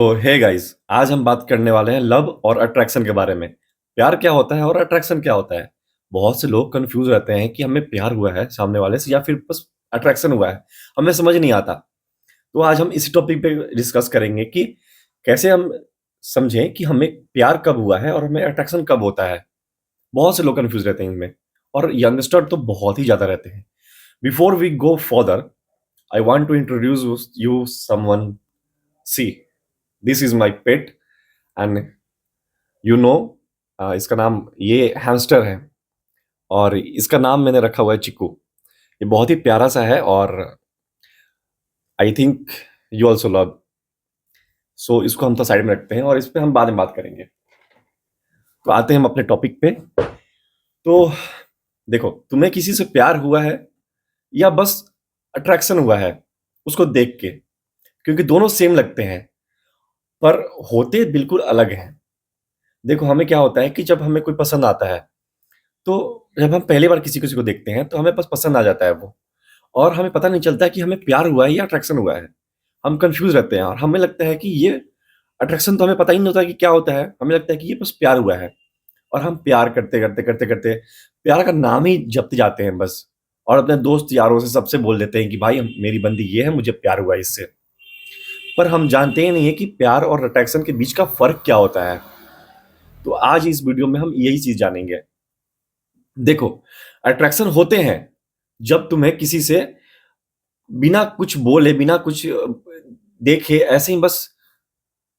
तो hey guys, आज हम बात करने वाले हैं लव और अट्रैक्शन के बारे में। प्यार क्या होता है और अट्रैक्शन क्या होता है? बहुत से लोग कंफ्यूज रहते हैं कि हमें प्यार हुआ है सामने वाले से या फिर बस अट्रैक्शन हुआ है। हमें समझ नहीं आता। तो आज हम इसी टॉपिक पे डिस्कस करेंगे कि कैसे हम समझें कि हमें प्यार कब हुआ है और हमें अट्रैक्शन कब होता है। बहुत से लोग कंफ्यूज रहते हैं इनमें और यंगस्टर तो बहुत ही ज़्यादा रहते हैं। Before we go further, I want to introduce you someone. See, this is my pet and you know इसका नाम ये हैमस्टर है और इसका नाम मैंने रखा हुआ है चिक्कू। ये बहुत ही प्यारा सा है और I think you also love. So इसको हम तो साइड में रखते हैं और इस पे हम बाद में बात करेंगे। तो आते हैं हम अपने टॉपिक पे। तो देखो, तुम्हें किसी से प्यार हुआ है या बस अट्रैक्शन हुआ है उसको देख के? क्योंकि दोनों सेम लगते हैं पर होते बिल्कुल अलग हैं। देखो, हमें क्या होता है कि जब हमें कोई पसंद आता है तो जब हम पहली बार किसी किसी को देखते हैं तो हमें बस पसंद आ जाता है वो, और हमें पता नहीं चलता है कि हमें प्यार हुआ है या अट्रैक्शन हुआ है। हम कंफ्यूज रहते हैं और हमें लगता है कि ये अट्रैक्शन, तो हमें पता ही नहीं होता कि क्या होता है। हमें लगता है कि ये बस प्यार हुआ है और हम प्यार करते करते करते करते प्यार का नाम ही जपते जाते हैं बस। और अपने दोस्त यारों से सबसे बोल देते हैं कि भाई मेरी बंदी ये है, मुझे प्यार हुआ है इससे। पर हम जानते ही नहीं है कि प्यार और अट्रैक्शन के बीच का फर्क क्या होता है। तो आज इस वीडियो में हम यही चीज जानेंगे। देखो, अट्रैक्शन होते हैं जब तुम्हें किसी से बिना कुछ बोले, बिना कुछ देखे, ऐसे ही बस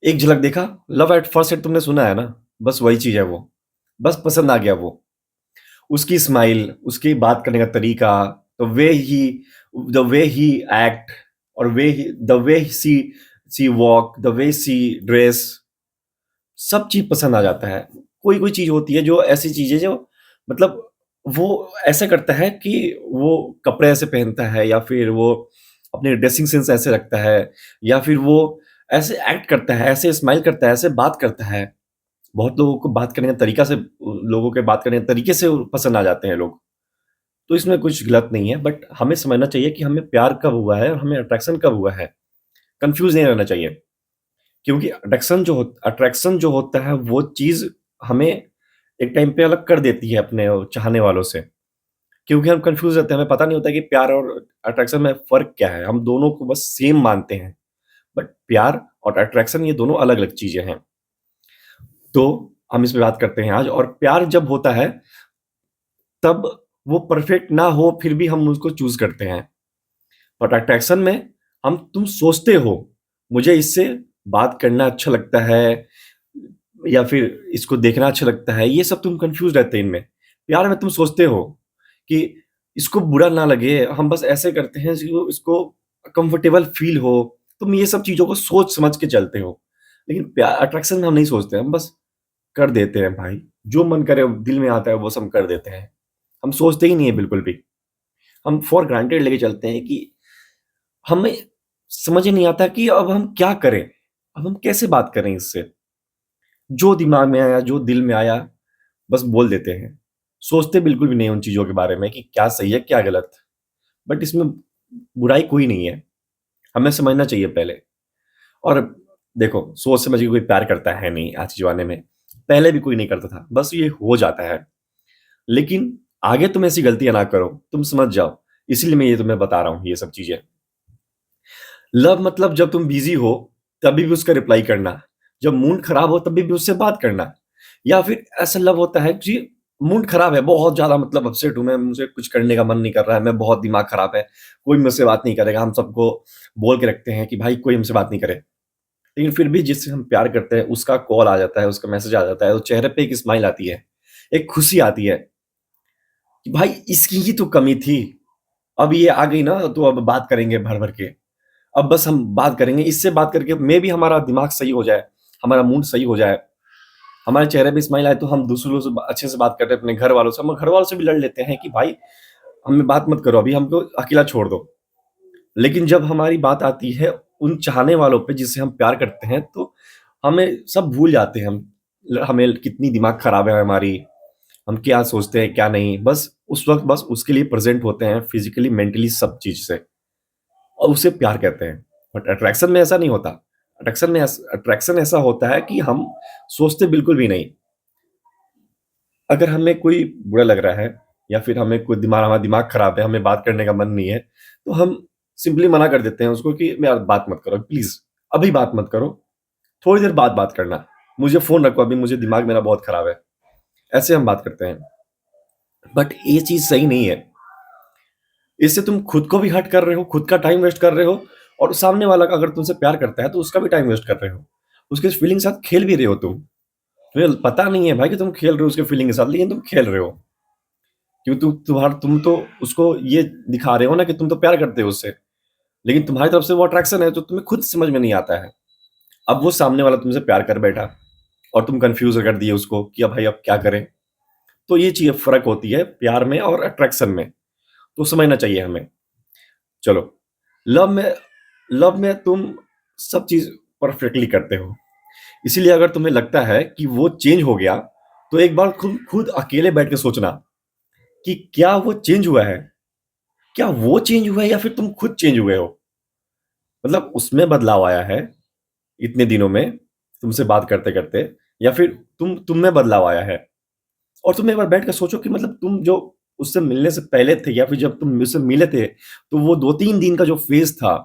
एक झलक देखा। लव एट फर्स्ट साइट तुमने सुना है ना, बस वही चीज है वो। बस पसंद आ गया वो, उसकी स्माइल, उसकी बात करने का तरीका, द वे ही एक्ट, और the way she walk, the way she dress, सब चीज पसंद आ जाता है। कोई कोई चीज होती है जो ऐसी चीज है जो मतलब वो ऐसा करता है कि वो कपड़े ऐसे पहनता है या फिर वो अपने ड्रेसिंग सेंस ऐसे रखता है या फिर वो ऐसे एक्ट करता है, ऐसे स्माइल करता है, ऐसे बात करता है। बहुत लोगों को बात करने का तरीका से, लोगों के बात करने के तरीके से पसंद आ जाते हैं लोग। तो इसमें कुछ गलत नहीं है, बट हमें समझना चाहिए कि हमें प्यार कब हुआ है और हमें अट्रैक्शन कब हुआ है। कंफ्यूज नहीं रहना चाहिए। क्योंकि अट्रैक्शन जो होता है वो चीज़ हमें एक टाइम पे अलग कर देती है अपने चाहने वालों से। क्योंकि हम कंफ्यूज रहते हैं, हमें पता नहीं होता कि प्यार और अट्रैक्शन में फ़र्क क्या है। हम दोनों को बस सेम मानते हैं, बट प्यार और अट्रैक्शन ये दोनों अलग-अलग चीज़ें हैं। तो हम इस पे बात करते हैं आज। और प्यार जब होता है तब वो परफेक्ट ना हो फिर भी हम उसको चूज़ करते हैं। बट अट्रैक्शन में तुम सोचते हो, मुझे इससे बात करना अच्छा लगता है या फिर इसको देखना अच्छा लगता है, ये सब तुम कंफ्यूज रहते हैं इनमें। प्यार में तुम सोचते हो कि इसको बुरा ना लगे, हम बस ऐसे करते हैं इसको इसको कंफर्टेबल फील हो। तुम ये सब चीज़ों को सोच समझ के चलते हो। लेकिन प्यार अट्रैक्शन में हम नहीं सोचते, हम बस कर देते हैं भाई। जो मन करे दिल में आता है वो सब कर देते हैं। हम सोचते ही नहीं है बिल्कुल भी। हम फॉर ग्रांटेड लेके चलते हैं कि हमें समझ ही नहीं आता कि अब हम क्या करें? अब हम कैसे बात करें इससे? जो दिमाग में आया, जो दिल में आया, बस बोल देते हैं। सोचते बिल्कुल भी नहीं उन चीज़ों के बारे में कि क्या सही है, क्या गलत। बट इसमें बुराई कोई नहीं है, हमें समझना चाहिए पहले। और देखो, सोच समझ के कोई प्यार करता है नहीं आज के ज़माने में। पहले भी कोई नहीं करता था, बस ये हो जाता है। लेकिन आगे तुम ऐसी गलतियाँ ना करो, तुम समझ जाओ। इसीलिए मैं ये तुम्हें बता रहा हूँ ये सब चीज़ें। लव मतलब जब तुम बिज़ी हो, तभी भी उसका रिप्लाई करना। जब मूड खराब हो तभी भी उससे बात करना। या फिर ऐसा लव होता है कि मूड खराब है, बहुत ज़्यादा मतलब अपसेट हूँ मैं, मुझे कुछ करने का मन नहीं कर रहा है, मैं बहुत दिमाग खराब है, कोई मुझसे बात नहीं करेगा। हम सबको बोल के रखते हैं कि भाई कोई हमसे बात नहीं करे। लेकिन फिर भी जिससे हम प्यार करते हैं उसका कॉल आ जाता है, उसका मैसेज आ जाता है, तो चेहरे पे एक स्माइल आती है, एक खुशी आती है कि भाई इसकी ही तो कमी थी। अब ये आ गई ना तो अब बात करेंगे भर-भर के। अब बस हम बात करेंगे, इससे बात करके मेबी हमारा दिमाग सही हो जाए, हमारा मूड सही हो जाए, हमारे चेहरे पे स्माइल आए तो हम दूसरों से अच्छे से बात करते हैं, अपने घर वालों से। हम घर वालों से भी लड़ लेते हैं कि भाई हमें बात मत करो, अभी हमको अकेला छोड़ दो। लेकिन जब हमारी बात आती है उन चाहने वालों पे जिससे हम प्यार करते हैं, तो हमें सब भूल जाते हैं हम। हमें कितनी दिमाग खराब है हमारी, हम क्या सोचते हैं क्या नहीं, बस उस वक्त बस उसके लिए प्रेजेंट होते हैं फिजिकली, मेंटली, सब चीज से, और उसे प्यार कहते हैं। बट अट्रैक्शन में ऐसा नहीं होता। अट्रैक्शन ऐसा होता है कि हम सोचते बिल्कुल भी नहीं। अगर हमें कोई बुरा लग रहा है या फिर हमें कोई हमारा दिमाग खराब है, हमें बात करने का मन नहीं है, तो हम सिंपली मना कर देते हैं उसको कि यार बात मत करो प्लीज़, अभी बात मत करो, थोड़ी देर बाद बात करना। मुझे फ़ोन रखो अभी, मुझे दिमाग मेरा बहुत खराब है। ऐसे हम बात करते हैं। बट ये चीज़ सही नहीं है। इससे तुम खुद को भी हर्ट कर रहे हो, खुद का टाइम वेस्ट कर रहे हो और सामने वाला का अगर तुमसे प्यार करता है तो उसका भी टाइम वेस्ट कर रहे हो। उसके फीलिंग के साथ खेल भी रहे हो तुम। तुम्हें पता नहीं है भाई कि तुम खेल रहे हो उसके फीलिंग के साथ, लेकिन तुम खेल रहे हो। क्यों तुम तो उसको ये दिखा रहे हो ना कि तुम तो प्यार करते हो उससे, लेकिन तुम्हारी तरफ से वो अट्रैक्शन है जो तुम्हें खुद समझ में नहीं आता है। अब वो सामने वाला तुमसे प्यार कर बैठा और तुम कन्फ्यूज़ कर दिए उसको कि अब भाई अब क्या करें? तो ये चीज़ फ़र्क होती है प्यार में और अट्रैक्शन में, तो समझना चाहिए हमें। चलो, लव में लव में तुम सब चीज़ परफेक्टली करते हो। इसीलिए अगर तुम्हें लगता है कि वो चेंज हो गया, तो एक बार खुद खुद अकेले बैठ के सोचना कि क्या वो चेंज हुआ है? क्या वो चेंज हुआ है या फिर तुम खुद चेंज हुए हो? मतलब उसमें बदलाव आया है इतने दिनों में, तुमसे बात करते-करते, या फिर तुम में बदलाव आया है? और तुम एक बार बैठ के सोचो कि मतलब तुम जो उससे मिलने से पहले थे या फिर जब तुम उससे मिले थे, तो वो 2-3 दिन का जो फ़ेज़ था,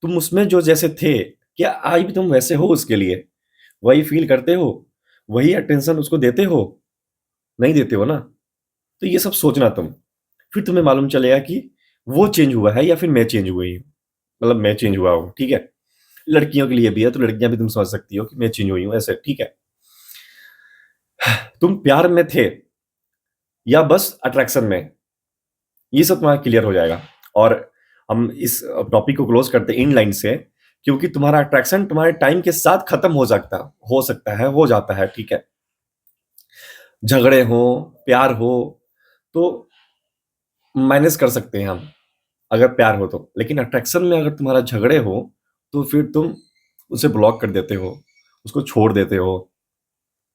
तुम उसमें जो जैसे थे, क्या आज भी तुम वैसे हो उसके लिए? वही फ़ील करते हो? वही अटेंशन उसको देते हो? नहीं देते हो ना? तो ये सब सोचना तुम। फिर तुम्हें मालूम चलेगा कि वो चेंज हुआ है या फिर मैं चेंज हुई हूँ। मतलब मैं चेंज हुआ हूँ, ठीक है? लड़कियों के लिए भी है, तो लड़कियाँ भी तुम समझ सकती हो कि मैं चेंज हुई हूँ, ऐसे, ठीक है? तुम प्यार में थे या बस अट्रैक्शन में? ये सब तुम्हारा क्लियर हो जाएगा। और हम इस टॉपिक को क्लोज़ करते हैं इन लाइन से, क्योंकि तुम्हारा अट्रैक्शन तुम्हारे टाइम के साथ खत्म हो सकता है, हो जाता है, ठीक है? झगड़े हों, प्यार हो, तो मैनेज कर सकते हैं हम, अगर प्यार हो तो। लेकिन अट्रैक्शन में अगर तुम्हारा झगड़े हो, तो फिर तुम उसे ब्लॉक कर देते हो, उसको छोड़ देते हो,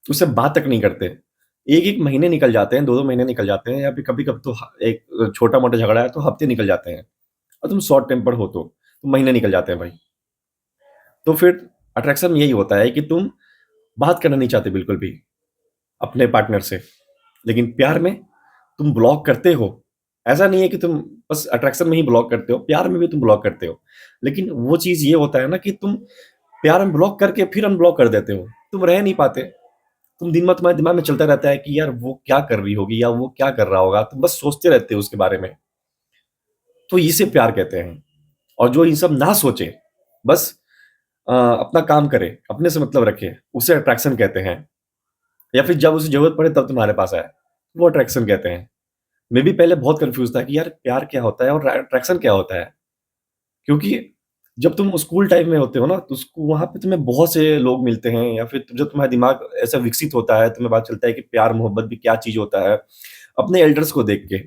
उससे बात तक नहीं करते। 1-1 महीने निकल जाते हैं, 2-2 महीने निकल जाते हैं, या फिर कभी-कभी तो एक छोटा-मोटा झगड़ा है तो हफ्ते निकल जाते हैं। और तुम शॉर्ट टेम्पर्ड हो तो महीने निकल जाते हैं भाई। तो फिर अट्रैक्शन में यही होता है कि तुम बात करना नहीं चाहते बिल्कुल भी अपने पार्टनर से, लेकिन प्यार में तुम ब्लॉक करते हो। ऐसा नहीं है कि तुम बस अट्रैक्शन में ही ब्लॉक करते हो, प्यार में भी तुम ब्लॉक करते हो। लेकिन वो चीज़ ये होता है ना कि तुम प्यार में ब्लॉक करके फिर अनब्लॉक कर देते हो। तुम रह नहीं पाते। तुम दिन भर तुम्हारे दिमाग में चलता रहता है कि यार वो क्या कर रही होगी या वो क्या कर रहा होगा, तुम बस सोचते रहते हो उसके बारे में। तो इसे प्यार कहते हैं। और जो ये सब ना सोचे, बस अपना काम करे, अपने से मतलब रखे, उसे अट्रैक्शन कहते हैं। या फिर जब उसे ज़रूरत पड़े तब तुम्हारे पास आए, वो अट्रैक्शन कहते हैं। मैं भी पहले बहुत कन्फ्यूज़ था कि यार प्यार क्या होता है और अट्रैक्शन क्या होता है? क्योंकि जब तुम स्कूल टाइम में होते हो ना, तो उसको वहाँ पे तुम्हें बहुत से लोग मिलते हैं, या फिर जब तुम्हारा दिमाग ऐसा विकसित होता है, तुम्हें पता चलता है कि प्यार मोहब्बत भी क्या चीज़ होता है, अपने एल्डर्स को देख के।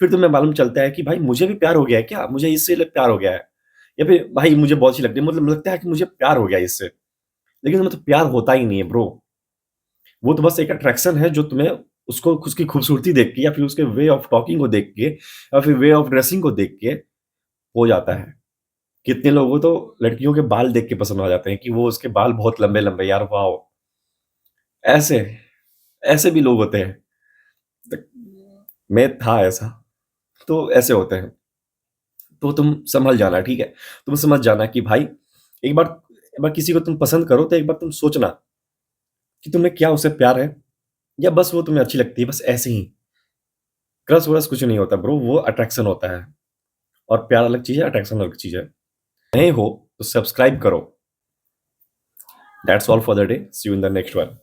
फिर तुम्हें मालूम चलता है कि भाई मुझे भी प्यार हो गया है क्या? मुझे इससे प्यार हो गया है। या फिर भाई मुझे बहुत अच्छी लगती है, मतलब लगता है कि मुझे प्यार हो गया है इससे। लेकिन मतलब प्यार होता ही नहीं है ब्रो। वो तो बस एक अट्रैक्शन है जो तुम्हें उसको उसकी खूबसूरती देख के या फिर उसके वे ऑफ टॉकिंग को देख के या फिर वे ऑफ ड्रेसिंग को देख के हो जाता है। कितने लोगों को तो लड़कियों के बाल देख के पसंद आ जाते हैं कि वो उसके बाल बहुत लंबे-लंबे, यार वॉव! ऐसे, ऐसे भी लोग होते हैं। त मैं था ऐसा, तो ऐसे होते हैं। तो तुम सँभल जाना, ठीक है? तुम समझ जाना कि भाई एक बार किसी को तुम पसंद करो तो एक बार तुम सोचना कि तुम्हें क्या उससे प्यार है या बस वो तुम्हें अच्छी लगती है, बस ऐसे ही। क्रश-वश कुछ नहीं होता ब्रो, वो अट्रैक्शन होता है और प्यार अलग चीज़ है, अट्रैक्शन अलग चीज़ है। नए हो तो सब्सक्राइब करो। That's all for the day. See you in the next one.